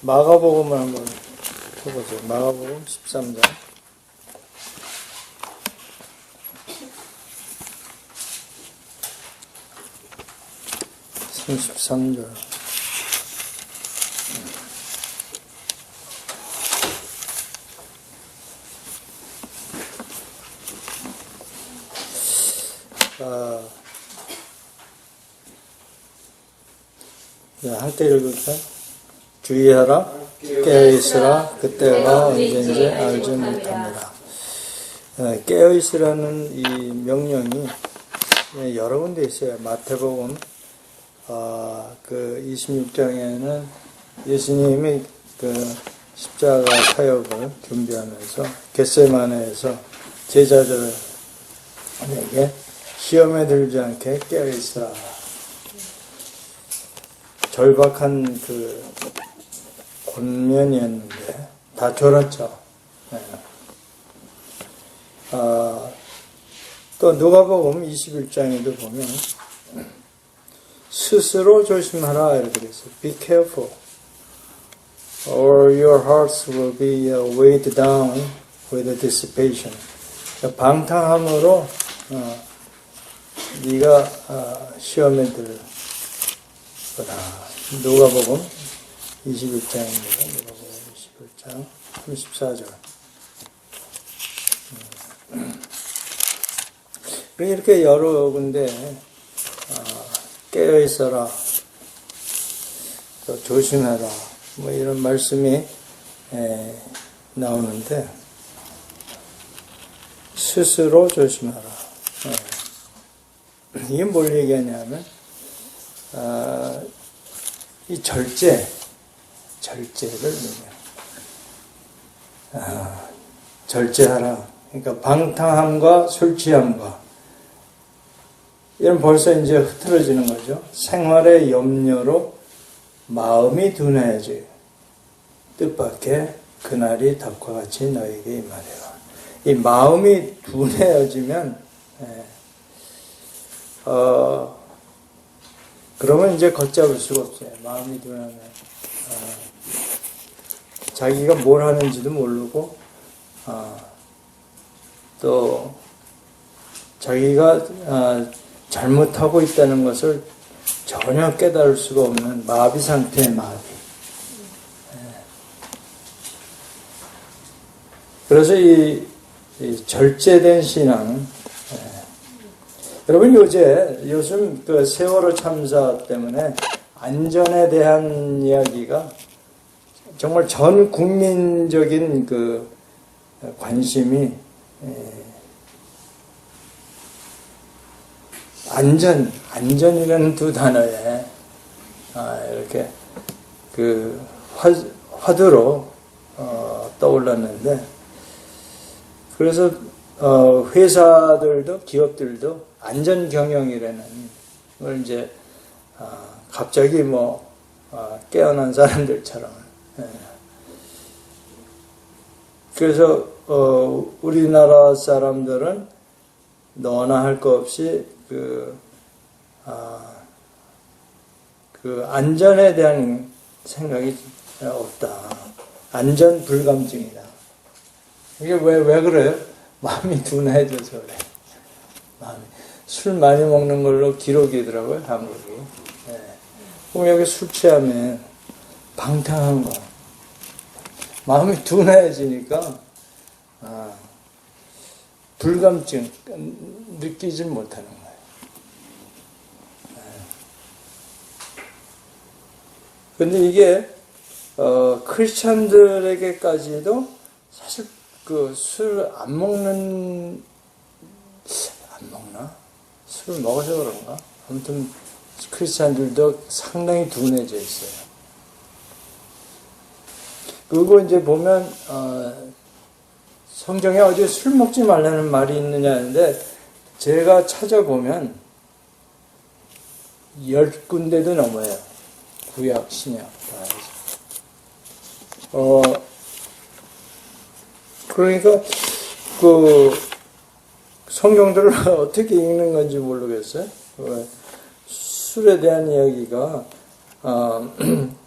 마가복음을 한번 펴보세요. 마가복음 13장. 33절. 한때 읽을까? 주의하라, 깨어있으라, 그때가 언제인지 알지 못합니다. 깨어있으라는 이 명령이 여러 군데 있어요. 마태복음 그 26장에는 예수님이 그 십자가 사역을 준비하면서 겟세마네에서 제자들에게 시험에 들지 않게 깨어있으라. 절박한 그 권면이었는데 다 졸았죠. 네. 또 누가복음 21장에도 보면 스스로 조심하라 이렇게 돼 있어요. Be careful, or your hearts will be weighed down with dissipation. 방탕함으로 네가 시험에 들 거다. 누가복음 21장입니다. 누가복음 21장 34절. 이렇게 여러 군데 깨어있어라, 또 조심해라, 뭐 이런 말씀이 나오는데 스스로 조심하라. 이게 뭘 얘기하냐면 이 절제를 절제하라. 그러니까 방탕함과 술 취함과 이런 벌써 이제 흐트러지는 거죠. 생활의 염려로 마음이 둔해지 뜻밖의 그날이 닭과 같이 너에게 임하리라. 이 마음이 둔해지면 그러면 이제 걷잡을 수가 없어요. 마음이 둔하면 자기가 뭘 하는지도 모르고 또 자기가 잘못하고 있다는 것을 전혀 깨달을 수가 없는 마비 상태의 마비. 그래서 이 절제된 신앙은 여러분 요즘 그 세월호 참사 때문에 안전에 대한 이야기가 정말 전 국민적인 그 관심이 안전이라는 두 단어에 이렇게 그 화두로 떠올랐는데, 그래서 회사들도 기업들도 안전 경영이라는 걸 이제 갑자기 깨어난 사람들처럼, 그래서 우리나라 사람들은 너나 할 거 없이 그 안전에 대한 생각이 없다. 안전 불감증이다. 이게 왜 그래요? 마음이 둔해져서 그래. 술 많이 먹는 걸로 기록이더라고요, 한국이. 그럼 여기 술 취하면 방탕한 거. 마음이 둔해지니까, 불감증, 느끼지 못하는 거예요. 근데 이게, 크리스찬들에게까지도 사실 그 술 안 먹나? 술을 먹어서 그런가? 아무튼 크리스찬들도 상당히 둔해져 있어요. 그리고 이제 보면 성경에 어디 술 먹지 말라는 말이 있느냐 하는데, 제가 찾아보면 10군데도 넘어요. 구약, 신약 다 해서. 그러니까 그 성경들을 어떻게 읽는 건지 모르겠어요. 술에 대한 이야기가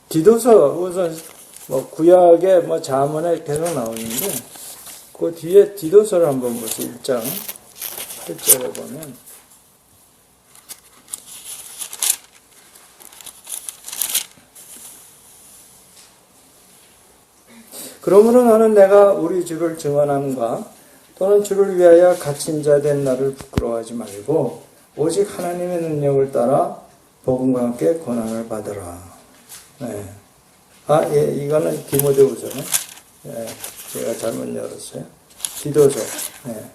디도서 우선 뭐 구약의 뭐 잠언에 계속 나오는데 그 뒤에 디도서를 한번 보세요. 1장 8절에 보면 그러므로 너는 내가 우리 주를 증언함과 또는 주를 위하여 갇힌 자 된 나를 부끄러워하지 말고 오직 하나님의 능력을 따라 복음과 함께 고난을 받으라. 네. 예, 이거는 디모데후서네. 예, 제가 잘못 열었어요. 디도서. 네.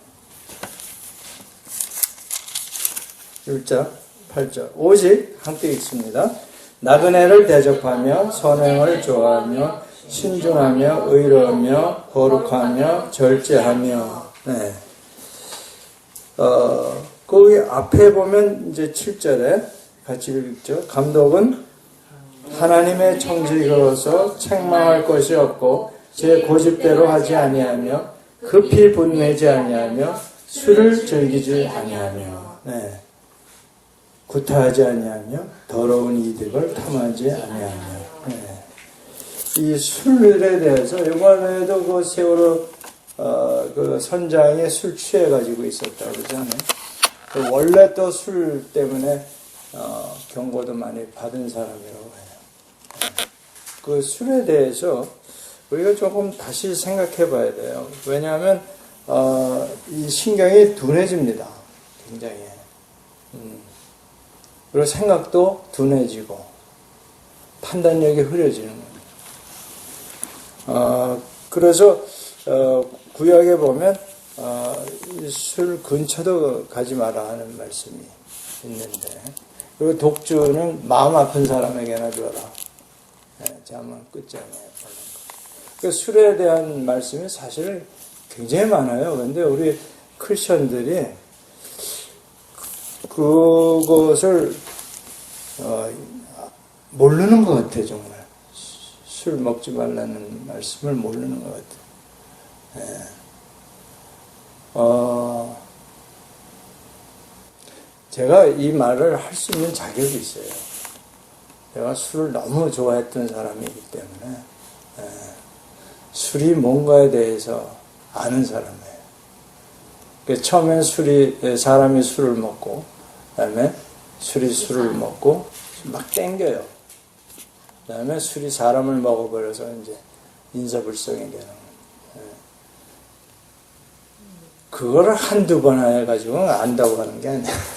1장 8절. 오직 함께 읽습니다. 나그네를 대접하며 선행을 좋아하며 신중하며 의로우며 거룩하며 절제하며. 네. 거기 앞에 보면 이제 7절에 같이 읽죠. 감독은 하나님의 청지기로서 책망할 것이 없고 제 고집대로 하지 아니하며 급히 분내지 아니하며 술을 즐기지 아니하며 네. 구타하지 아니하며 더러운 이득을 탐하지 아니하며 네. 이 술에 대해서 이번에도 그 세월호 그 선장이 술 취해가지고 있었다고 그러잖아요. 원래 또 술 때문에 경고도 많이 받은 사람이라고 해요. 그 술에 대해서 우리가 조금 다시 생각해 봐야 돼요. 왜냐하면 이 신경이 둔해집니다. 굉장히. 그리고 생각도 둔해지고 판단력이 흐려지는 거예요. 그래서 구약에 보면 술 근처도 가지 마라 하는 말씀이 있는데 그리고 독주는 마음 아픈 사람에게나 줘라. 네, 잠은 끝장에 그 술에 대한 말씀이 사실 굉장히 많아요. 그런데 우리 크리스천들이 그것을 모르는 것 같아요. 정말 술 먹지 말라는 말씀을 모르는 것 같아요. 네. 제가 이 말을 할 수 있는 자격이 있어요. 제가 술을 너무 좋아했던 사람이기 때문에 술이 뭔가에 대해서 아는 사람이에요. 처음엔 사람이 술을 먹고 그다음에 술이 술을 먹고 막 땡겨요. 그다음에 술이 사람을 먹어버려서 이제 인사불성이 되는 거예요. 그거를 한두 번 해가지고 안다고 하는 게 아니에요.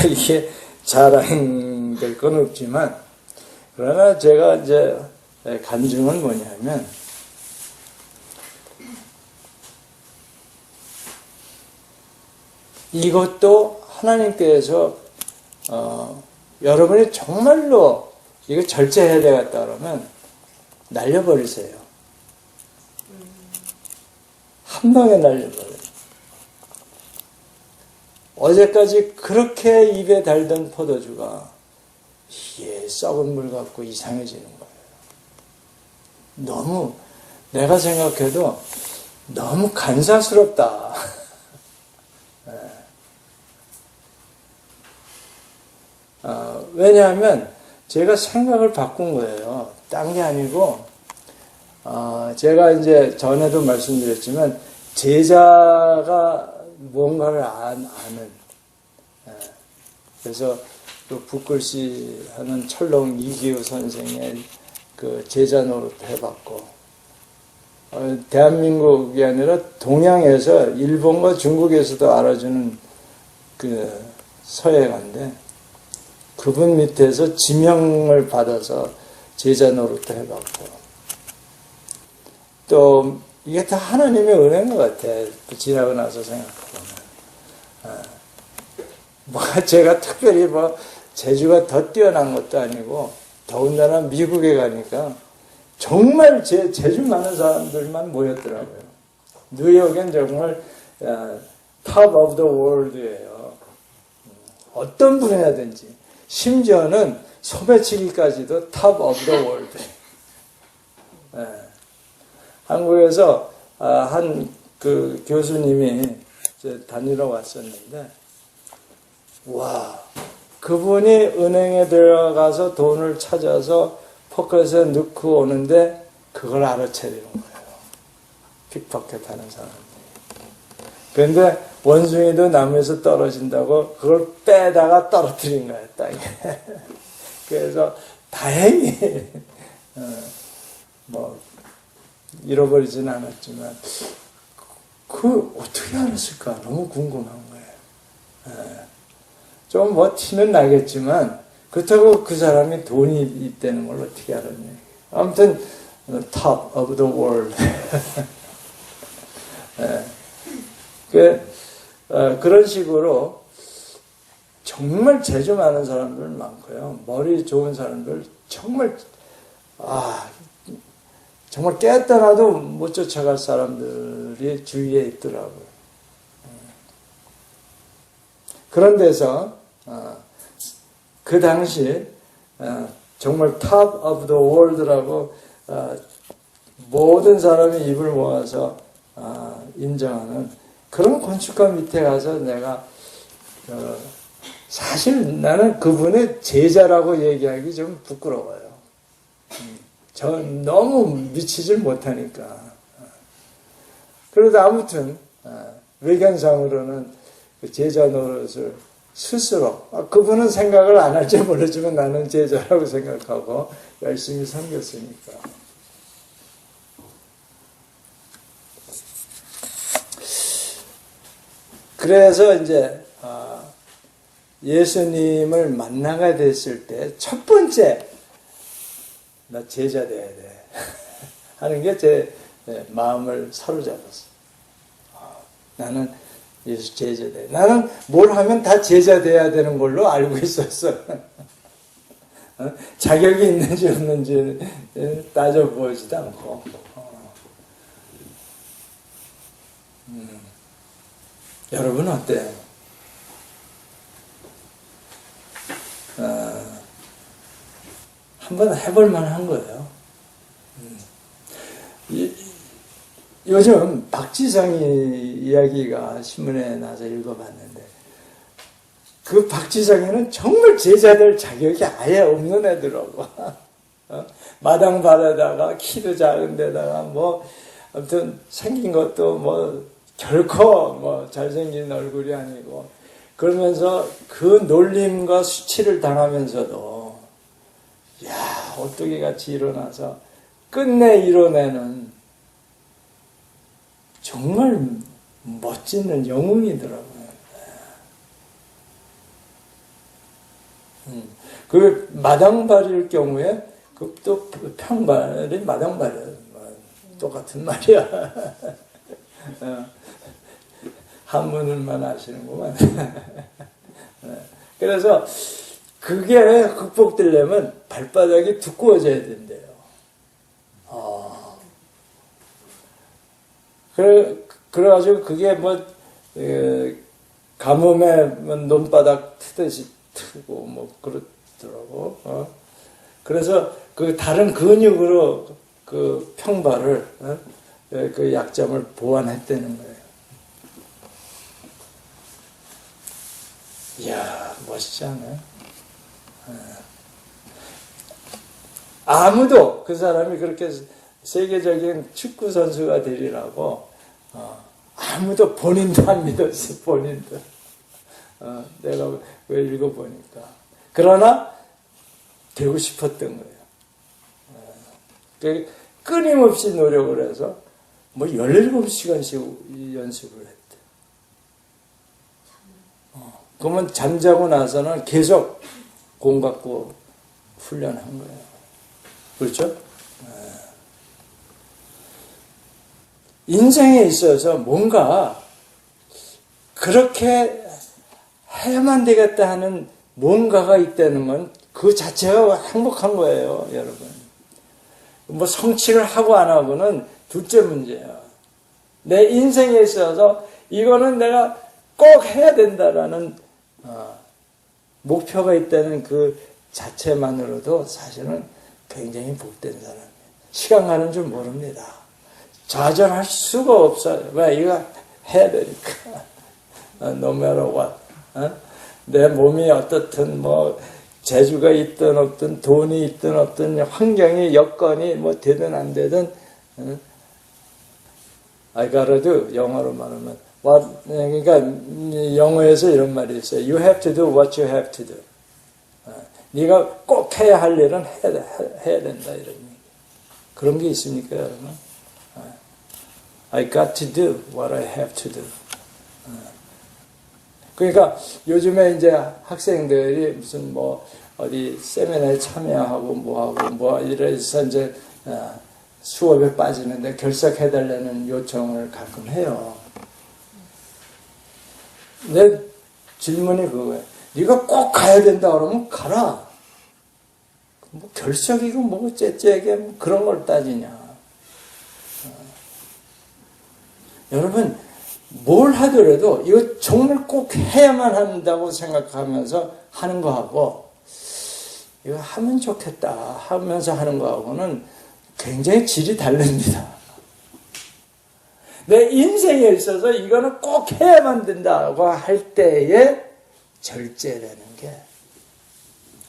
이게 자랑될 건 없지만, 그러나 제가 이제 간증은 뭐냐면, 이것도 하나님께서, 여러분이 정말로 이거 절제해야 되겠다 그러면 날려버리세요. 한 방에 날려버려요. 어제까지 그렇게 입에 달던 포도주가 이게 썩은 물 같고 이상해지는 거예요. 너무 내가 생각해도 너무 간사스럽다. 왜냐하면 제가 생각을 바꾼 거예요. 딴 게 아니고 제가 이제 전에도 말씀드렸지만 제자가 뭔가를 아는 그래서 그 붓글씨 하는 철렁 이기우 선생의 그 제자 노릇 해봤고 대한민국이 아니라 동양에서 일본과 중국에서도 알아주는 그 서예가인데 그분 밑에서 지명을 받아서 제자 노릇도 해봤고 또 이게 다 하나님의 은혜인 것 같아. 지나고 나서 생각해보면. 제가 특별히 재주가 더 뛰어난 것도 아니고, 더군다나 미국에 가니까 정말 재주 많은 사람들만 모였더라고요. 뉴욕엔 정말 top of the world예요. 어떤 분야든지. 심지어는 소매치기까지도 top of the world. 한국에서 한 그 교수님이 다니러 왔었는데, 와, 그분이 은행에 들어가서 돈을 찾아서 포켓에 넣고 오는데 그걸 알아채리는 거예요. 픽포켓 하는 사람. 그런데 원숭이도 나무에서 떨어진다고 그걸 빼다가 떨어뜨린 거예요, 땅에. 그래서 다행히 뭐 잃어버리진 않았지만 그 어떻게 알았을까 너무 궁금한 거예요. 좀 뭐 티는 나겠지만 그렇다고 그 사람이 돈이 있다는 걸 어떻게 알았냐. 아무튼 top of the world. 그런 식으로 정말 재주 많은 사람들 많고요. 머리 좋은 사람들 정말 정말 깨어나도 못 쫓아갈 사람들이 주위에 있더라고요. 그런 데서 그 당시 정말 top of the world라고 모든 사람이 입을 모아서 인정하는 그런 건축가 밑에 가서 내가 사실 나는 그분의 제자라고 얘기하기 좀 부끄러워요. 저 너무 미치질 못하니까. 그래도 아무튼 외견상으로는 제자 노릇을 스스로 그분은 생각을 안 할지 모르지만 나는 제자라고 생각하고 열심히 섬겼으니까. 그래서 이제 예수님을 만나게 됐을 때 첫 번째 나 제자 돼야 돼 하는 게 제 마음을 사로잡았어. 나는 예수 제자 돼. 나는 뭘 하면 다 제자 돼야 되는 걸로 알고 있었어. 자격이 있는지 없는지 따져보지도 않고. 여러분 어때요? 한번 해볼 만한 거예요. 요즘 박지성이 이야기가 신문에 나서 읽어봤는데 그 박지성이는 정말 제자될 자격이 아예 없는 애더라고. 마당 발에다가 키도 작은 데다가 뭐 아무튼 생긴 것도 뭐 결코 뭐 잘생긴 얼굴이 아니고 그러면서 그 놀림과 수치를 당하면서도 야 오뚜기같이 일어나서 끝내 이뤄내는 정말 멋지는 영웅이더라고요. 그 마당발일 경우에 그 또 평발이 마당발이야. 똑같은 말이야. 한문을만 아시는구만. 그래서 그게 극복되려면 발바닥이 두꺼워져야 된대요. 그래가지고 그게 뭐 가뭄에 논바닥 트듯이 트고 뭐 그렇더라고. 그래서 그 다른 근육으로 그 평발을 그 약점을 보완했다는 거예요. 이야 멋있지 않아요? 아무도 그 사람이 그렇게 세계적인 축구 선수가 되리라고 아무도 본인도 안 믿었어. 본인도 내가 왜 읽어보니까 그러나 되고 싶었던 거예요. 끊임없이 노력을 해서 뭐 17시간씩 연습을 했대. 그러면 잠자고 나서는 계속 공 갖고 훈련한 거예요. 그렇죠? 인생에 있어서 뭔가 그렇게 해야만 되겠다 하는 뭔가가 있다는 건 그 자체가 행복한 거예요, 여러분. 뭐 성취를 하고 안 하고는 둘째 문제야. 내 인생에 있어서 이거는 내가 꼭 해야 된다라는 목표가 있다는 그 자체만으로도 사실은 굉장히 복된 사람이에요. 시간 가는 줄 모릅니다. 좌절할 수가 없어요. 왜? 이거 해야 되니까. No matter what. 내 몸이 어떻든 뭐 재주가 있든 없든 돈이 있든 없든 환경이 여건이 뭐 되든 안 되든 I gotta do 영어로 말하면 그러니까 영어에서 이런 말이 있어요. You have to do what you have to do. 네가 꼭 해야 할 일은 해야 된다 이런 얘기. 그런 게 있습니까 여러분? I got to do what I have to do. 그러니까 요즘에 이제 학생들이 무슨 뭐 어디 세미나에 참여하고 뭐 이래서 이제 수업에 빠지는데 결석해달라는 요청을 가끔 해요. 내 질문이 그거예요. 네가 꼭 가야 된다 그러면 가라. 뭐 결석이고 뭐 째째게 뭐 그런 걸 따지냐. 여러분 뭘 하더라도 이거 정말 꼭 해야만 한다고 생각하면서 하는 거하고 이거 하면 좋겠다 하면서 하는 거하고는 굉장히 질이 다릅니다. 내 인생에 있어서 이거는 꼭 해야만 된다고 할 때에 절제라는 게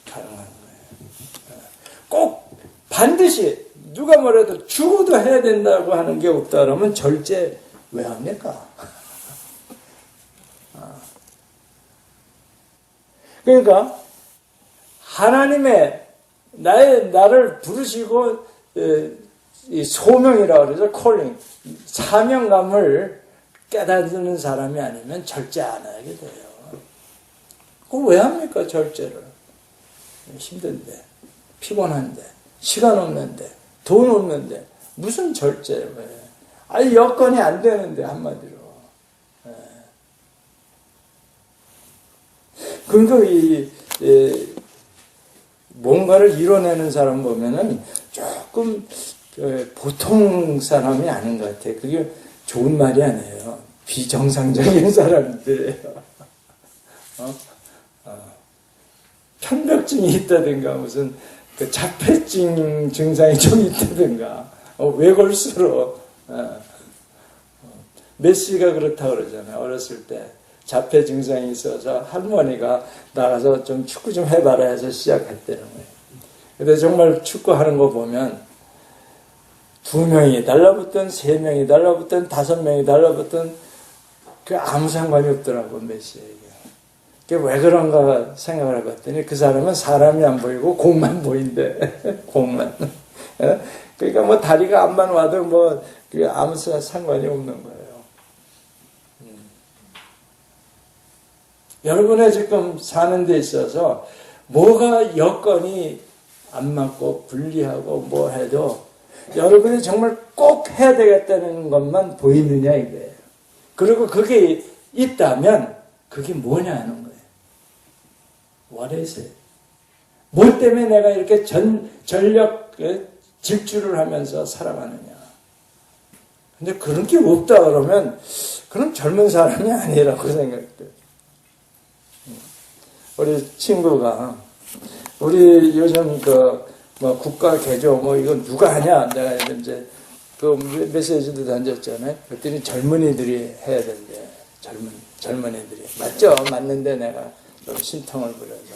가능한 거예요. 꼭 반드시 누가 뭐래도 죽어도 해야 된다고 하는 게 없다 그러면 절제 왜 합니까? 그러니까 하나님의 나를 부르시고 이 소명이라고 그러죠. 콜링 사명감을 깨닫는 사람이 아니면 절제 안 하게 돼요. 그걸 왜 합니까? 절제를 힘든데 피곤한데 시간 없는데 돈 없는데 무슨 절제를 해? 아니 여건이 안 되는데 한마디로. 그러니까 뭔가를 이뤄내는 사람 보면은 조금 보통 사람이 아닌 것 같아요. 그게 좋은 말이 아니에요. 비정상적인 사람들이에요. 편벽증이 있다든가 무슨 그 자폐증 증상이 좀 있다든가 왜 걸수록 메시가 그렇다고 그러잖아요. 어렸을 때 자폐 증상이 있어서 할머니가 나가서 좀 축구 좀 해봐라 해서 시작했다는 거예요. 근데 정말 축구하는 거 보면 2명이 달라붙든 3명이 달라붙든 5명이 달라붙든 그 아무 상관이 없더라고 메시에게. 그게 왜 그런가 생각을 해봤더니 그 사람은 사람이 안 보이고 공만 보인대. 공만. 그러니까 뭐 다리가 안만 와도 뭐 아무 상관이 없는 거예요. 여러분의 지금 사는 데 있어서 뭐가 여건이 안 맞고 불리하고 뭐 해도 여러분이 정말 꼭 해야 되겠다는 것만 보이느냐 이거예요. 그리고 그게 있다면 그게 뭐냐 하는 거예요. What is it? 뭐 때문에 내가 이렇게 전력 질주를 하면서 살아가느냐. 근데 그런 게 없다 그러면 그럼 젊은 사람이 아니라고 생각돼요. 우리 친구가 우리 요즘 뭐 국가 개조 뭐 이건 누가 하냐 내가 이제 그 메시지도 던졌잖아요. 그랬더니 젊은이들이 해야 된대. 젊은이들이 맞죠? 맞는데 내가 좀心疼을 부려서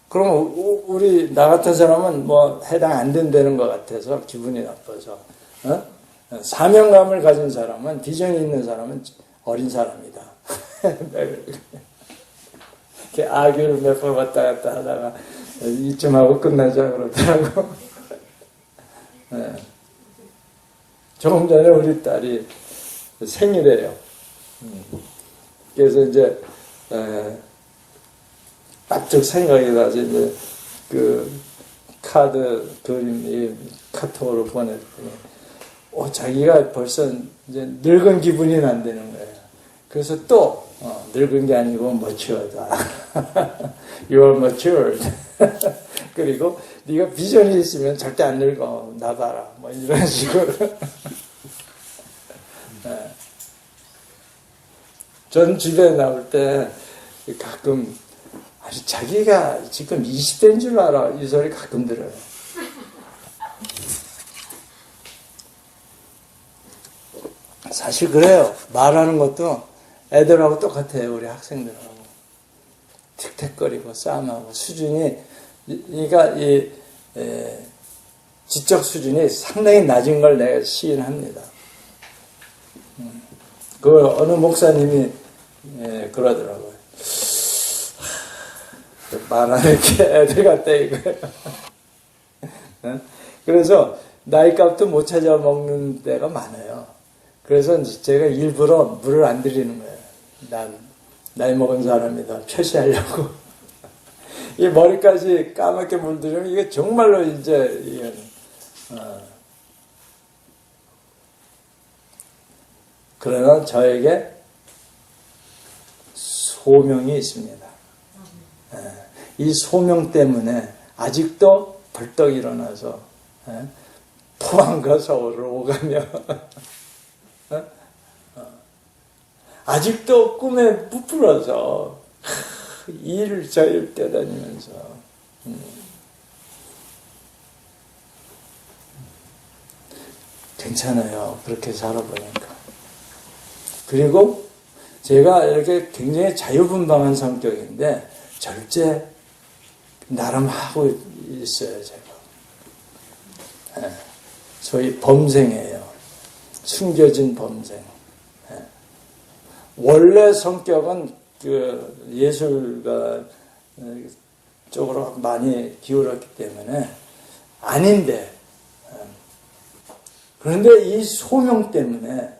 그럼 우리 나 같은 사람은 뭐 해당 안 된다는 것 같아서 기분이 나빠서 사명감을 가진 사람은 비전이 있는 사람은 어린 사람이다. 이렇게 아귀를 몇 번 왔다 갔다 하다가 이쯤 하고 끝나자 그러더라고. 조금 전에 우리 딸이 생일이에요. 그래서 이제 딱 생각이 나서 이제 그 카드 그림 카톡으로 보냈더니 자기가 벌써 이제 늙은 기분이 난다는 거예요. 그래서 또 늙은 게 아니고 mature다. You are matured. 그리고 네가 비전이 있으면 절대 안 늙어. 나봐라. 뭐 이런 식으로. 전 집에 나올 때 가끔 아주 자기가 지금 20대인 줄 알아. 이 소리 가끔 들어요. 사실 그래요. 말하는 것도 애들하고 똑같아요. 우리 학생들하고. 틱틱거리고 싸움하고 수준이, 그러니까 이 지적 수준이 상당히 낮은 걸 내가 시인합니다. 그 어느 목사님이 그러더라고요. 말하는 게 애들 같다 이거예요. 그래서 나이값도 못 찾아 먹는 때가 많아요. 그래서 제가 일부러 물을 안 드리는 거예요. 난 나이 먹은 사람이다 표시하려고. 이 머리까지 까맣게 물들이면 이게 정말로 이제 이건 그러나 저에게 소명이 있습니다. 이 소명 때문에 아직도 벌떡 일어나서 포항과 서울을 오가며 아직도 꿈에 부풀어서 이를 저일 뛰어다니면서 괜찮아요. 그렇게 살아보니까. 그리고 제가 이렇게 굉장히 자유분방한 성격인데 절제 나름 하고 있어요. 제가 소위 범생이에요. 숨겨진 범생. 원래 성격은 그 예술가 쪽으로 많이 기울었기 때문에 아닌데, 그런데 이 소명 때문에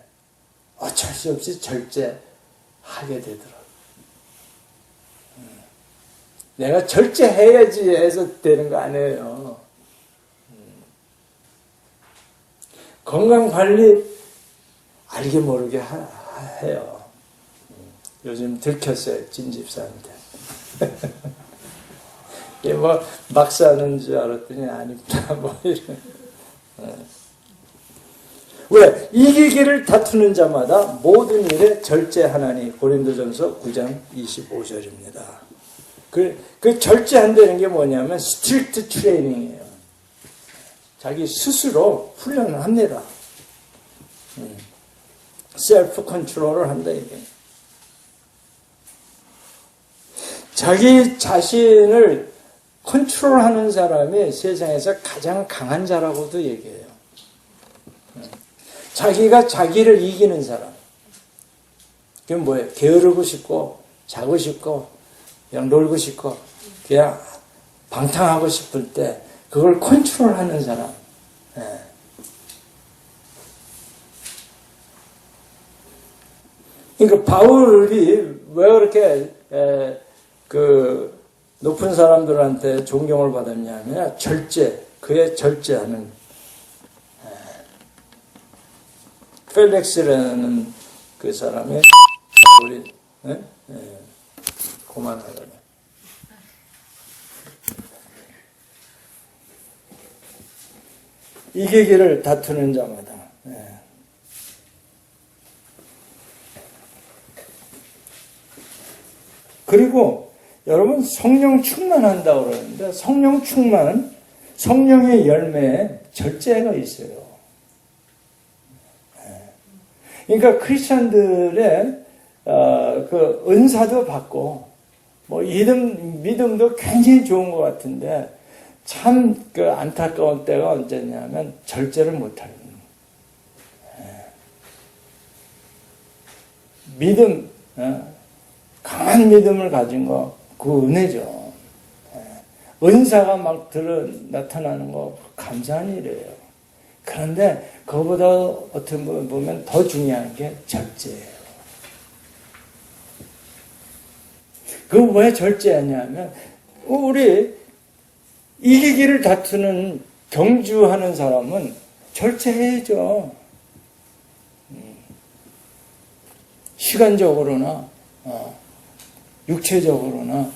어쩔 수 없이 절제하게 되더라고요. 내가 절제해야지 해서 되는 거 아니에요. 건강관리 알게 모르게 해요. 요즘 들켰어요. 진집사한테. 이게 뭐 막 사는 줄 알았더니 아니구나. 뭐 이런. 왜? 이기기를 다투는 자마다 모든 일에 절제하나니. 고린도전서 9장 25절입니다. 그 절제한다는 게 뭐냐면 스트릭트 트레이닝이에요. 자기 스스로 훈련을 합니다. 셀프 컨트롤을 한다 이게. 자기 자신을 컨트롤하는 사람이 세상에서 가장 강한 자라고도 얘기해요. 자기가 자기를 이기는 사람. 그게 뭐예요? 게으르고 싶고 자고 싶고 그냥 놀고 싶고 그냥 방탕하고 싶을 때 그걸 컨트롤하는 사람. 그러니까 바울이 왜 그렇게 그 높은 사람들한테 존경을 받았냐면 그의 절제하는 펠릭스라는 그 사람이 우리 그만하려네. 이기기를 다투는 자마다. 그리고 여러분 성령 충만한다고 그러는데 성령 충만은 성령의 열매에 절제가 있어요. 그러니까 크리스천들의 그 은사도 받고 뭐 믿음도 굉장히 좋은 것 같은데 참 그 안타까운 때가 언제냐면 절제를 못하는 믿음, 강한 믿음을 가진 거 그 은혜죠. 은사가 막 나타나는 거 감사한 일이에요. 그런데 그거보다 어떻게 보면 더 중요한 게 절제예요. 그거 왜 절제하냐면 우리 이기기를 다투는 경주하는 사람은 절제해야죠. 시간적으로나 육체적으로나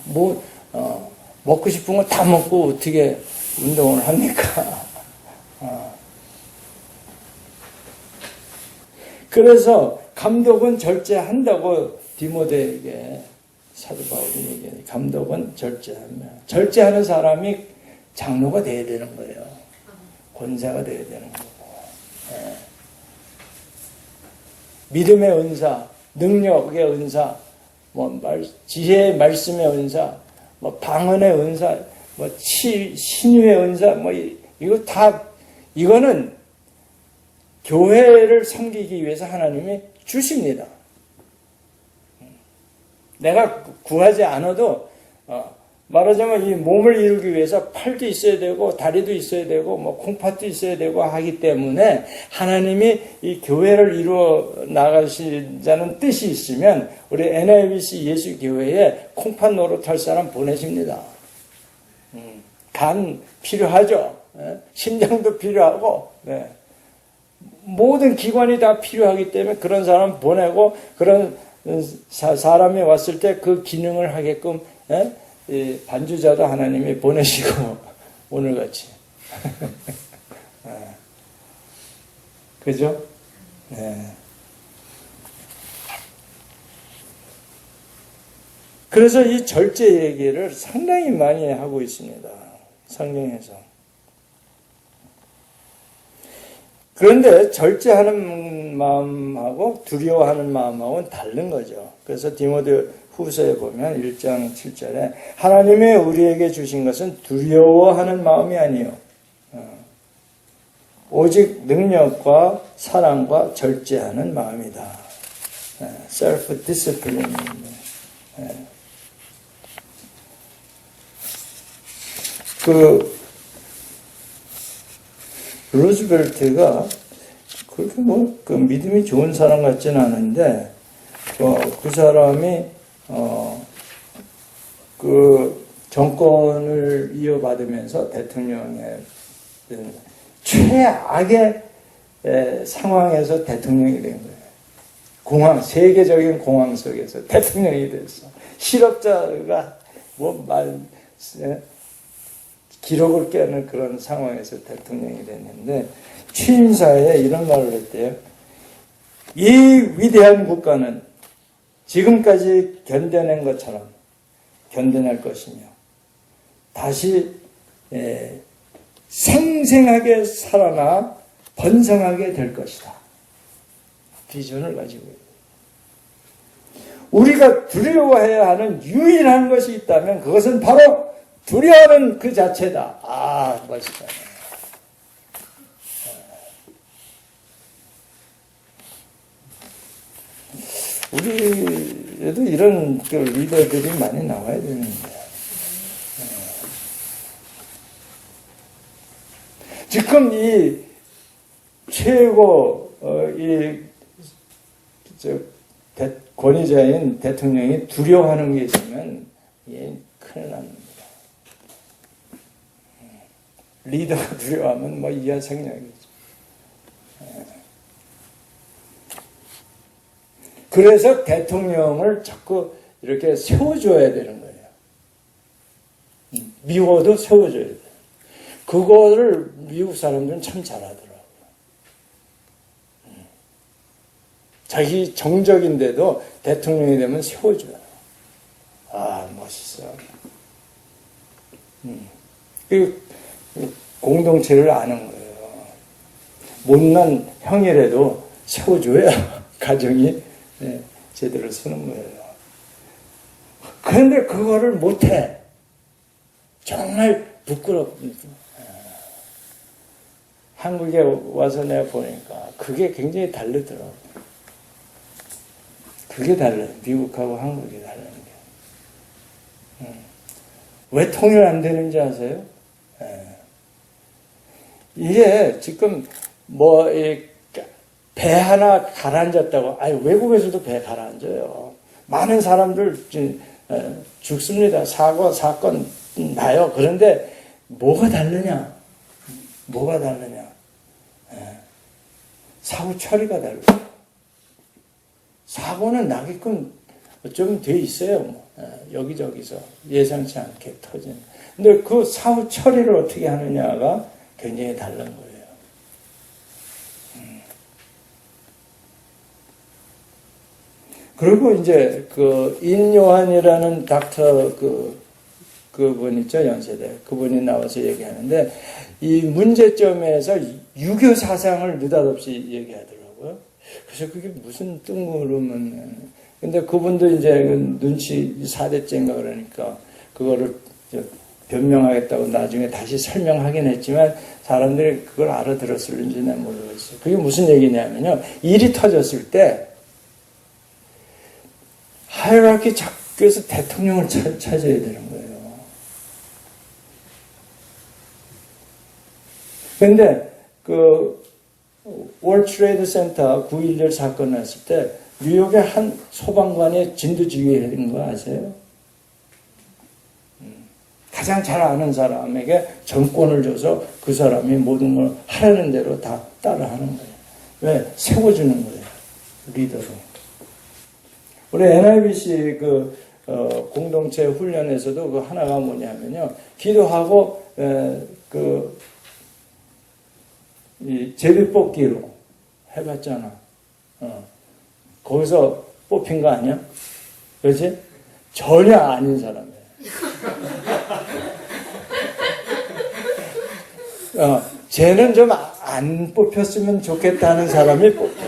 먹고 싶은 거 다 먹고 어떻게 운동을 합니까? 그래서 감독은 절제한다고 디모데에게 사도 바울이 얘기해요. 감독은 절제하며 절제하는 사람이 장로가 돼야 되는 거예요. 권사가 돼야 되는 거고. 믿음의 은사 능력의 은사, 지혜의 말씀의 은사, 방언의 은사, 신유의 은사, 이거 다, 이거는 교회를 섬기기 위해서 하나님이 주십니다. 내가 구하지 않아도, 말하자면 이 몸을 이루기 위해서 팔도 있어야 되고 다리도 있어야 되고 콩팥도 있어야 되고 하기 때문에 하나님이 이 교회를 이루어 나가시자는 뜻이 있으면 우리 NIBC 예수교회에 콩팥 노릇할 사람 보내십니다. 간 필요하죠. 심장도 필요하고 모든 기관이 다 필요하기 때문에 그런 사람 보내고 그런 사람이 왔을 때 그 기능을 하게끔 반주자도 하나님이 보내시고 오늘같이 그죠? 네. 그래서 이 절제 얘기를 상당히 많이 하고 있습니다. 성경에서. 그런데 절제하는 마음하고 두려워하는 마음하고는 다른 거죠. 그래서 디모데 후서에 보면 1장 7절에 하나님의 우리에게 주신 것은 두려워하는 마음이 아니요 오직 능력과 사랑과 절제하는 마음이다. self-discipline. 루즈벨트가 그렇게 그 믿음이 좋은 사람 같지는 않은데 그 사람이 그 정권을 이어받으면서 대통령의 최악의 상황에서 대통령이 된 거예요. 세계적인 공황 속에서 대통령이 됐어. 실업자가 기록을 깨는 그런 상황에서 대통령이 됐는데 취임사에 이런 말을 했대요. 이 위대한 국가는 지금까지 견뎌낸 것처럼 견뎌낼 것이며 다시 생생하게 살아나 번성하게 될 것이다. 비전을 가지고 있어요. 우리가 두려워해야 하는 유일한 것이 있다면 그것은 바로 두려워하는 그 자체다. 아, 멋있다. 우리에도 이런 리더들이 많이 나와야 되는데. 지금 이 최고 권위자인 대통령이 두려워하는 게 있으면 큰일 납니다. 리더가 두려워하면 이하생략이죠. 그래서 대통령을 자꾸 이렇게 세워줘야 되는 거예요. 미워도 세워줘야 돼요. 그거를 미국 사람들은 참 잘하더라고요. 자기 정적인데도 대통령이 되면 세워줘요. 아, 멋있어. 공동체를 아는 거예요. 못난 형이라도 세워줘야 가정이 제대로 서는 거예요. 그런데 그거를 못해. 정말 부끄럽습니다. 한국에 와서 내가 보니까 그게 굉장히 다르더라고요. 그게 달라요. 미국하고 한국이 다른 게. 왜 통일 안 되는지 아세요? 이게 지금 배 하나 가라앉았다고, 외국에서도 배 가라앉아요. 많은 사람들 죽습니다. 사건 나요. 그런데 뭐가 다르냐? 사고 처리가 다르고. 사고는 나게끔 좀 돼 있어요. 여기저기서 예상치 않게 터지는. 근데 그 사후 처리를 어떻게 하느냐가 굉장히 다른 거예요. 그리고 이제 인요한이라는 닥터 그분 있죠, 연세대. 그분이 나와서 얘기하는데 이 문제점에서 유교 사상을 느닷없이 얘기하더라고요. 그래서 그게 무슨 뜬구름은. 근데 그분도 이제 눈치 4대째인가 그러니까 그거를 변명하겠다고 나중에 다시 설명하긴 했지만 사람들이 그걸 알아들었을는지 난 모르겠어요. 그게 무슨 얘기냐면요. 일이 터졌을 때 하이라키 작교에서 대통령을 찾아야 되는 거예요. 근데 그 월드 트레이드 센터 9.11 사건 났을 때 뉴욕의 한 소방관이 진두지휘한 거 아세요? 가장 잘 아는 사람에게 정권을 줘서 그 사람이 모든 걸 하라는 대로 다 따라하는 거예요. 왜? 세워주는 거예요. 리더로. 우리 NIBC 공동체 훈련에서도 그 하나가 뭐냐면요. 기도하고 이 제비뽑기로 해봤잖아. 거기서 뽑힌 거 아니야? 그렇지? 전혀 아닌 사람이야. 쟤는 좀 안 뽑혔으면 좋겠다는 사람이 뽑혀.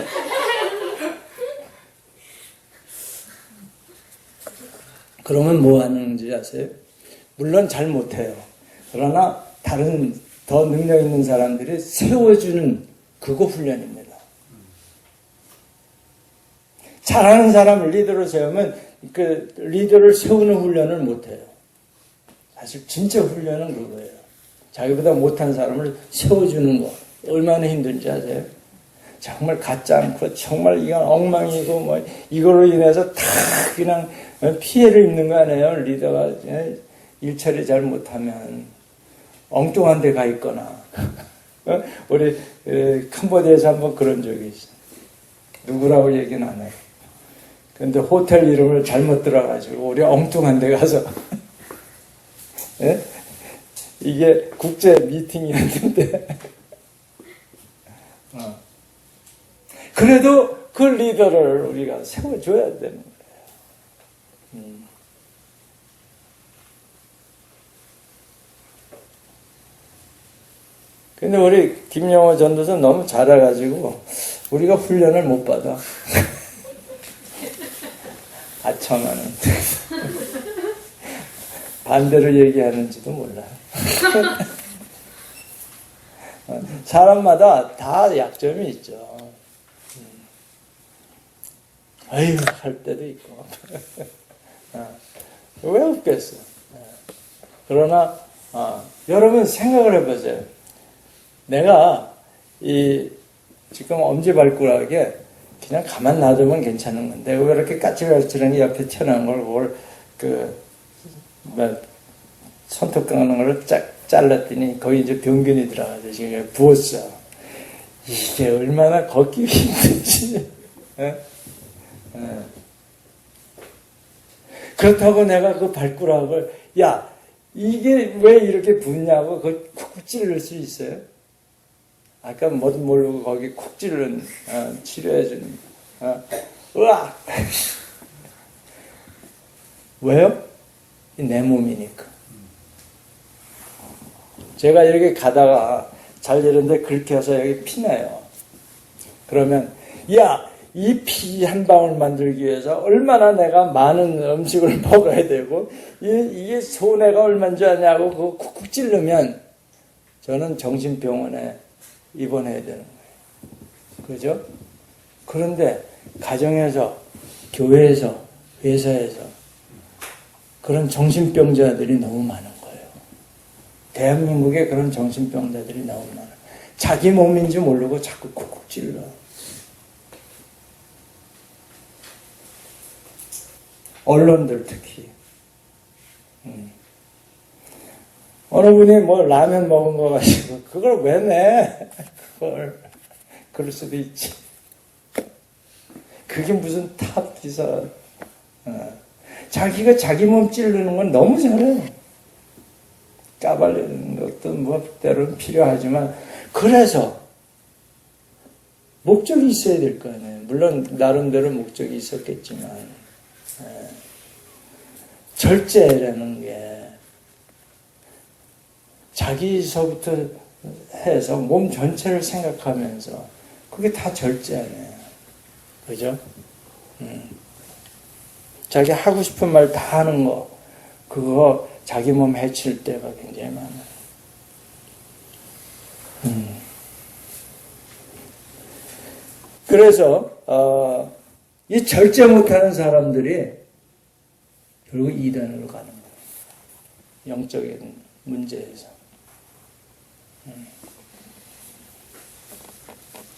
그러면 뭐 하는지 아세요? 물론 잘 못해요. 그러나 다른 더 능력 있는 사람들이 세워주는 그거 훈련입니다. 잘하는 사람을 리더로 세우면 그 리더를 세우는 훈련을 못해요. 사실 진짜 훈련은 그거예요. 자기보다 못한 사람을 세워주는 거 얼마나 힘든지 아세요? 정말 같지 않고 정말 이건 엉망이고 뭐 이걸로 인해서 다 그냥 피해를 입는 거 아니에요. 리더가 일 처리 잘 못하면 엉뚱한 데 가 있거나. 우리 캄보디아에서 한번 그런 적이 있어요. 누구라고 얘기는 안 해요. 근데 호텔 이름을 잘못 들어가지고 우리 엉뚱한 데 가서 예? 이게 국제 미팅이었는데 그래도 그 리더를 우리가 세워줘야 되는 거예요. 근데 우리 김영호 전도사 너무 잘해가지고 우리가 훈련을 못 받아. 아첨하는. 반대로 얘기하는지도 몰라. 사람마다 다 약점이 있죠. 아유, 할 때도 있고. 왜 없겠어? 그러나, 여러분 생각을 해보세요. 내가 지금 엄지발가락에 그냥 가만 놔두면 괜찮은 건데, 왜 이렇게 까칠까칠하게 옆에 튀어나온 걸, 손톱 깎는 걸 잘랐더니 거기 이제 병균이 들어가서 부었어. 이게 얼마나 걷기 힘든지. 그렇다고 내가 그 발가락을, 야, 이게 왜 이렇게 붓냐고 그걸 쿡쿡 찌를 수 있어요? 아까 뭐도 모르고 거기 쿡 찌르는, 치료해주는, 으악! 왜요? 내 몸이니까. 제가 이렇게 가다가 잘 되는데 그렇게 해서 여기 피나요. 그러면, 야, 이 피 한 방울 만들기 위해서 얼마나 내가 많은 음식을 먹어야 되고, 이게 손해가 얼마인지 아냐고 그거 쿡쿡 찌르면 저는 정신병원에 입원해야 되는 거예요. 그죠? 그런데 가정에서, 교회에서, 회사에서 그런 정신병자들이 너무 많은 거예요. 대한민국에 그런 정신병자들이 너무 많아요. 자기 몸인지 모르고 자꾸 쿡쿡 찔러. 언론들 특히. 어느 분이 뭐 라면 먹은 거 가지고 그걸 왜 내? 그걸. 그럴 수도 있지. 그게 무슨 탑 기사. 자기가 자기 몸 찌르는 건 너무 잘해요. 까발리는 것도 뭐 때로는 필요하지만, 그래서 목적이 있어야 될 거 아니에요. 물론 나름대로 목적이 있었겠지만, 절제라는 게 자기서부터 해서 몸 전체를 생각하면서 그게 다 절제 아니에요. 그죠? 자기 하고 싶은 말 다 하는 거, 그거 자기 몸 해칠 때가 굉장히 많아요. 그래서 이 절제 못하는 사람들이 결국 이단으로 가는 거예요. 영적인 문제에서.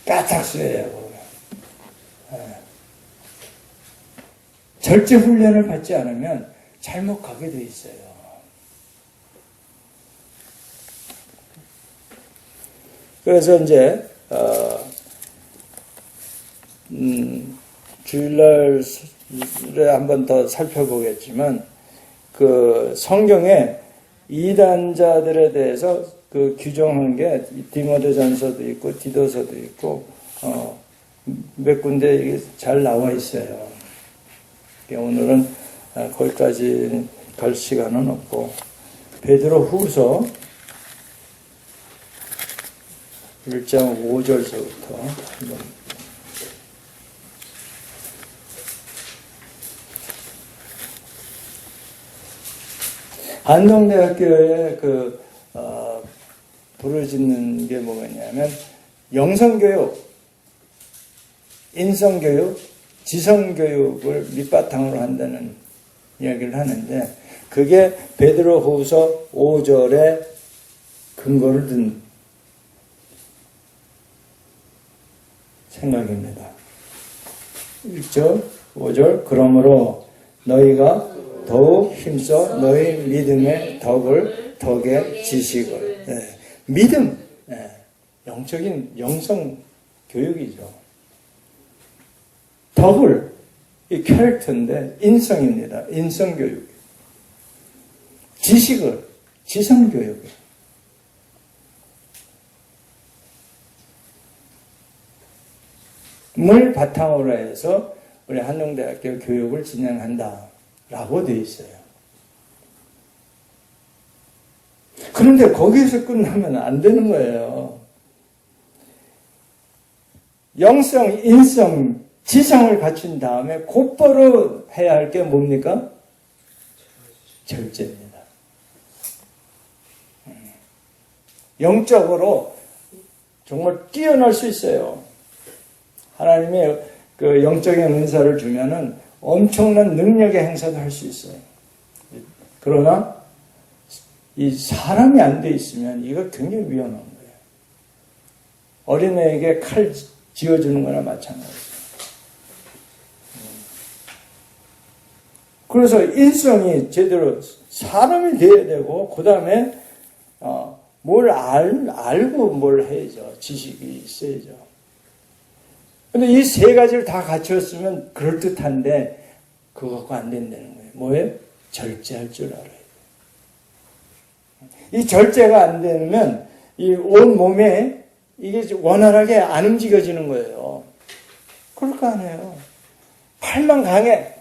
까딱스예요. 절제 훈련을 받지 않으면 잘못 가게 돼 있어요. 그래서 이제 주일날에 한번 더 살펴보겠지만 그 성경에 이단자들에 대해서 그 규정한 게 디모데전서도 있고 디도서도 있고 몇 군데 이게 잘 나와 있어요. 오늘은 거기까지 갈 시간은 없고 베드로 후서 1장 5절서부터 한번 안동대학교에 부르짖는 게 뭐냐면 영성교육, 인성교육, 지성교육을 밑바탕으로 한다는 이야기를 하는데 그게 베드로후서 5절에 근거를 둔 생각입니다. 1절, 5절 그러므로 너희가 더욱 힘써 너희 믿음의 덕의 지식을 믿음, 영적인 영성 교육이죠. 덕을 이 캐릭터인데 인성입니다. 인성 교육. 지식을 지성 교육. 을 바탕으로 해서 우리 한동대학교 교육을 진행한다라고 되어 있어요. 그런데 거기에서 끝나면 안 되는 거예요. 영성, 인성, 지성을 갖춘 다음에 곧바로 해야 할 게 뭡니까? 절제입니다. 영적으로 정말 뛰어날 수 있어요. 하나님의 그 영적인 은사를 주면은 엄청난 능력의 행사도 할 수 있어요. 그러나 이 사람이 안 돼 있으면 이거 굉장히 위험한 거예요. 어린애에게 칼 쥐어주는 거나 마찬가지예요. 그래서 인성이 제대로 사람이 돼야 되고 그 다음에 뭘 알고 뭘 해야죠. 지식이 있어야죠. 근데 이 세 가지를 다 갖추었으면 그럴듯한데 그거 갖고 안 된다는 거예요. 뭐예요? 절제할 줄 알아요. 이 절제가 안 되면 이 온 몸에 이게 원활하게 안 움직여지는 거예요. 그럴 거 아니에요. 팔만 강해.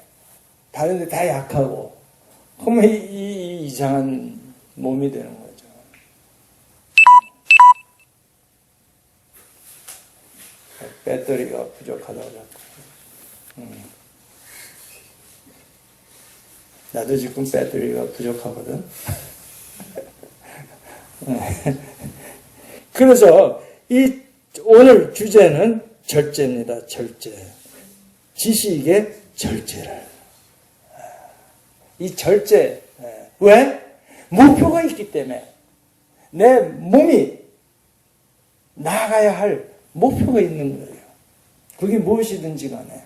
다른데 다 약하고. 그러면 이 이상한 몸이 되는 거죠. 배터리가 부족하다고 자꾸. 나도 지금 배터리가 부족하거든. 그래서 이 오늘 주제는 절제입니다. 절제. 지식의 절제를. 이 절제. 왜? 목표가 있기 때문에. 내 몸이 나아가야 할 목표가 있는 거예요. 그게 무엇이든지 간에.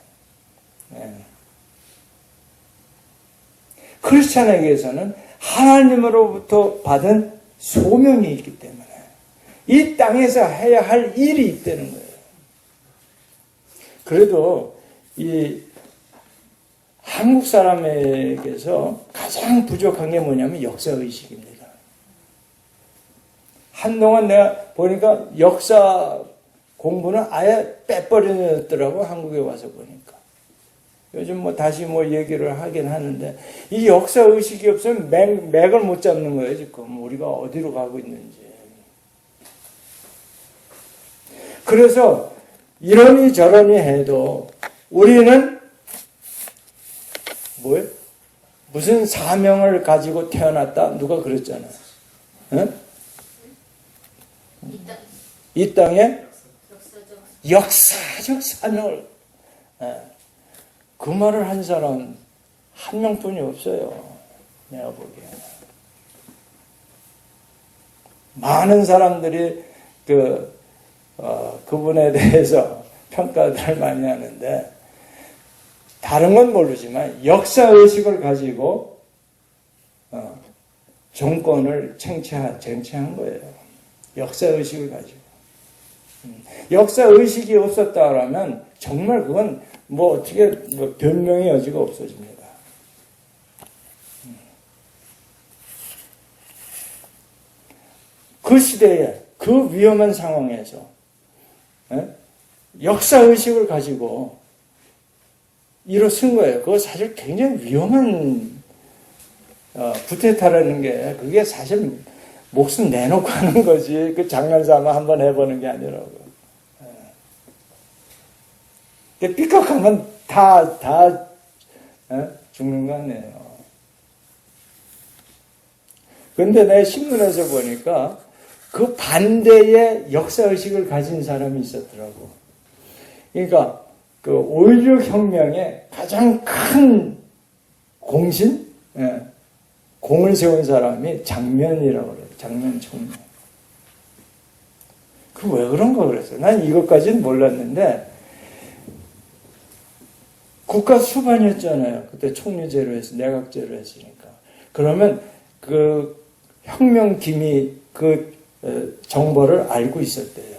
크리스찬에게서는 하나님으로부터 받은 소명이 있기 때문에 이 땅에서 해야 할 일이 있다는 거예요. 그래도 이 한국 사람에게서 가장 부족한 게 뭐냐면 역사의식입니다. 한동안 내가 보니까 역사 공부는 아예 빼버렸더라고, 한국에 와서 보니까. 요즘 뭐 다시 뭐 얘기를 하긴 하는데, 이 역사의식이 없으면 맥을 못 잡는 거예요, 지금. 우리가 어디로 가고 있는지. 그래서 이러니 저러니 해도 우리는 뭐예요? 무슨 사명을 가지고 태어났다? 누가 그랬잖아요. 응? 이 땅에 역사적 사명을, 그 말을 한 사람 한 명뿐이 없어요. 내가 보기에는. 많은 사람들이 그분에 대해서 평가들을 많이 하는데, 다른 건 모르지만 역사의식을 가지고 정권을 쟁취한 거예요. 역사의식을 가지고. 역사의식이 없었다라면 정말 그건 뭐 어떻게 변명의 여지가 없어집니다. 그 시대에 그 위험한 상황에서 역사의식을 가지고 일어선 거예요. 그거 사실 굉장히 위험한 구테타라는 게, 그게 사실 목숨 내놓고 하는 거지, 그 장난삼아 한번 해보는 게 아니라고. 삐걱하면 다 죽는 거 아니에요. 그런데 내가 신문에서 보니까 그 반대의 역사의식을 가진 사람이 있었더라고. 그러니까 그 5.16 혁명의 가장 큰 공신? 공을 세운 사람이 장면이라고 그래요. 장면 총리. 그 왜 그런가 그랬어요. 난 이것까지는 몰랐는데, 국가 수반이었잖아요. 그때 총리제로 해서, 내각제로 했으니까. 그러면 그 혁명 기미 그 정보를 알고 있었대요.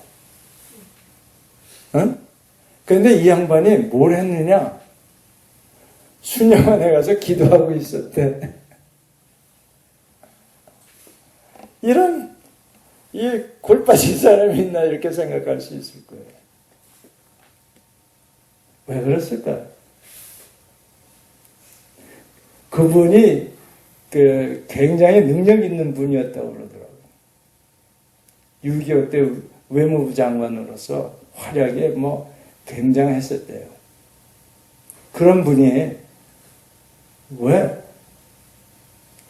응? 그런데 이 양반이 뭘 했느냐? 수녀원에 가서 기도하고 있었대. 이 골 빠진 사람이 있나 이렇게 생각할 수 있을 거예요. 왜 그랬을까요? 그분이 굉장히 능력 있는 분이었다고 그러더라고요. 6.25 때 외무부 장관으로서 활약에 굉장했었대요. 그런 분이 왜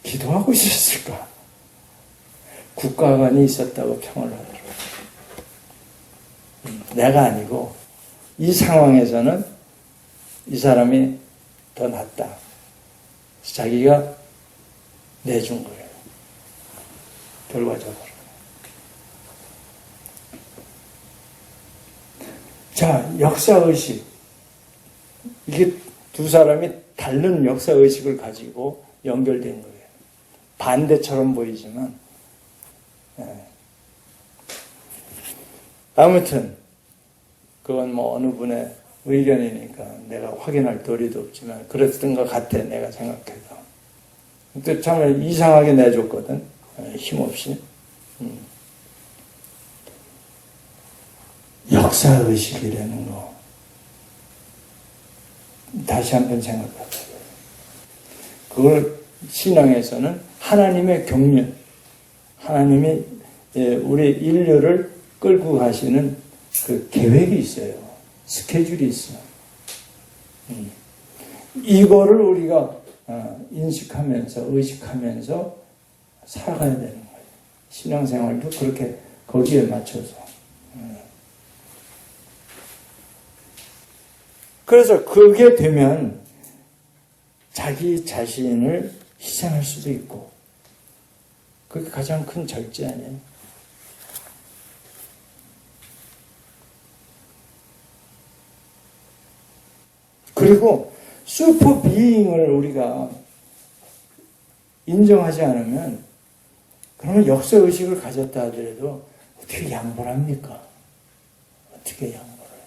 기도하고 있었을까? 국가관이 있었다고 평을 하더라고요. 내가 아니고 이 상황에서는 이 사람이 더 낫다. 자기가 내준 거예요. 결과적으로. 자, 역사의식. 이게 두 사람이 다른 역사의식을 가지고 연결된 거예요. 반대처럼 보이지만. 아무튼 그건 어느 분의 의견이니까 내가 확인할 도리도 없지만 그랬던 것 같아, 내가 생각해도. 그때 참 이상하게 내줬거든, 힘없이. 역사의식이라는 거 다시 한번 생각해봐요. 그걸 신앙에서는 하나님의 경륜, 하나님이 우리 인류를 끌고 가시는 그 계획이 있어요. 스케줄이 있어요. 이거를 우리가 인식하면서, 의식하면서 살아가야 되는 거예요. 신앙생활도 그렇게 거기에 맞춰서. 그래서 그게 되면 자기 자신을 희생할 수도 있고, 그게 가장 큰 절제 아니에요? 그리고 슈퍼 비잉을 우리가 인정하지 않으면, 그러면 역사의식을 가졌다 하더라도 어떻게 양보를 합니까? 어떻게 양보를 해요?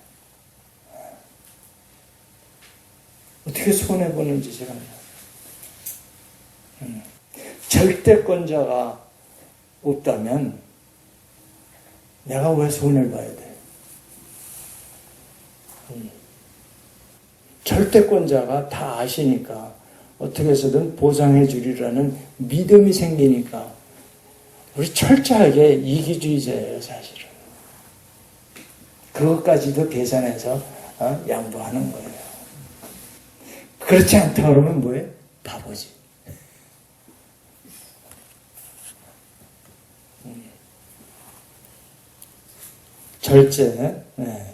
어떻게 손해보는 짓을 합니까? 절대권자가 없다면 내가 왜 손해를 봐야 돼? 절대권자가 다 아시니까 어떻게 해서든 보상해 주리라는 믿음이 생기니까 우리 철저하게 이기주의자예요, 사실은. 그것까지도 계산해서 양보하는 거예요. 그렇지 않다 그러면 뭐예요? 바보지. 절제. 네.